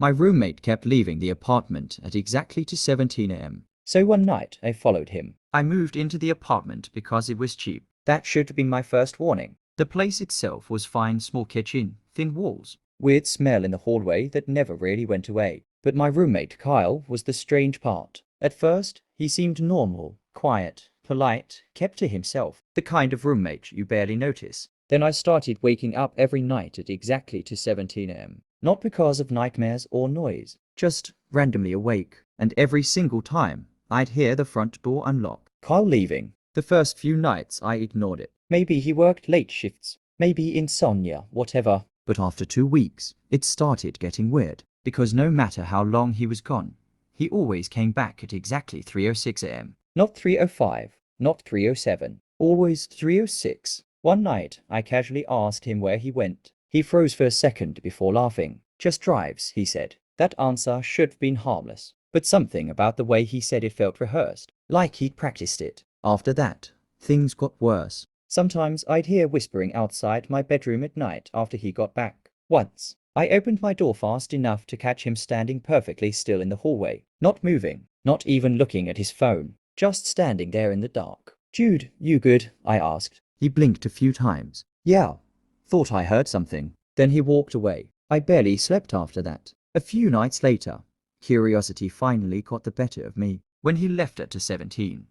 My roommate kept leaving the apartment at exactly to 17 a.m. So one night I followed him. I moved into the apartment because it was cheap. That should have been my first warning. The place itself was fine, small kitchen, thin walls. Weird smell in the hallway that never really went away. But my roommate Kyle was the strange part. At first, he seemed normal, quiet, polite, kept to himself. The kind of roommate you barely notice. Then I started waking up every night at exactly to 17 a.m. Not because of nightmares or noise. Just randomly awake. And every single time, I'd hear the front door unlock. Kyle leaving. The first few nights, I ignored it. Maybe he worked late shifts. Maybe insomnia, whatever. But after 2 weeks, it started getting weird. Because no matter how long he was gone, he always came back at exactly 3:06 a.m. Not 3:05, not 3:07. Always 3:06. One night, I casually asked him where he went. He froze for a second before laughing. Just drives, he said. That answer should have been harmless. But something about the way he said it felt rehearsed, like he'd practiced it. After that, things got worse. Sometimes I'd hear whispering outside my bedroom at night after he got back. Once, I opened my door fast enough to catch him standing perfectly still in the hallway, not moving, not even looking at his phone, just standing there in the dark. "Jude, you good?" I asked. He blinked a few times. "Yeah." Thought I heard something. Then he walked away. I barely slept after that. A few nights later, curiosity finally got the better of me. When he left at 17,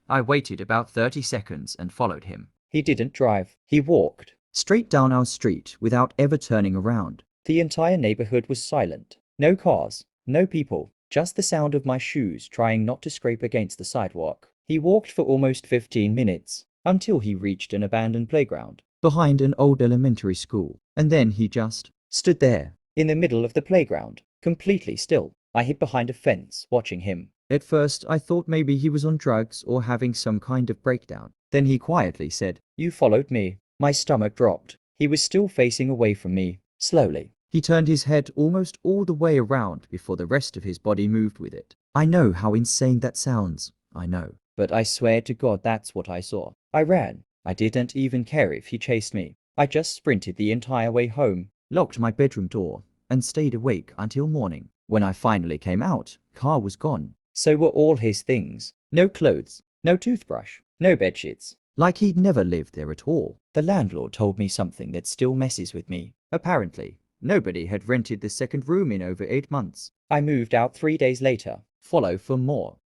I waited about 30 seconds and followed him. He didn't drive. He walked. Straight down our street without ever turning around. The entire neighborhood was silent. No cars, no people, just the sound of my shoes trying not to scrape against the sidewalk. He walked for almost 15 minutes, until he reached an abandoned playground. Behind an old elementary school. And then he just stood there, in the middle of the playground, completely still. I hid behind a fence, watching him. At first, I thought maybe he was on drugs or having some kind of breakdown. Then he quietly said, "You followed me." My stomach dropped. He was still facing away from me, slowly. He turned his head almost all the way around before the rest of his body moved with it. I know how insane that sounds. I know. But I swear to God that's what I saw. I ran. I didn't even care if he chased me. I just sprinted the entire way home, locked my bedroom door, and stayed awake until morning. When I finally came out, Car was gone. So were all his things. No clothes, no toothbrush, no bedsheets. Like he'd never lived there at all. The landlord told me something that still messes with me. Apparently, nobody had rented the second room in over 8 months. I moved out 3 days later. Follow for more.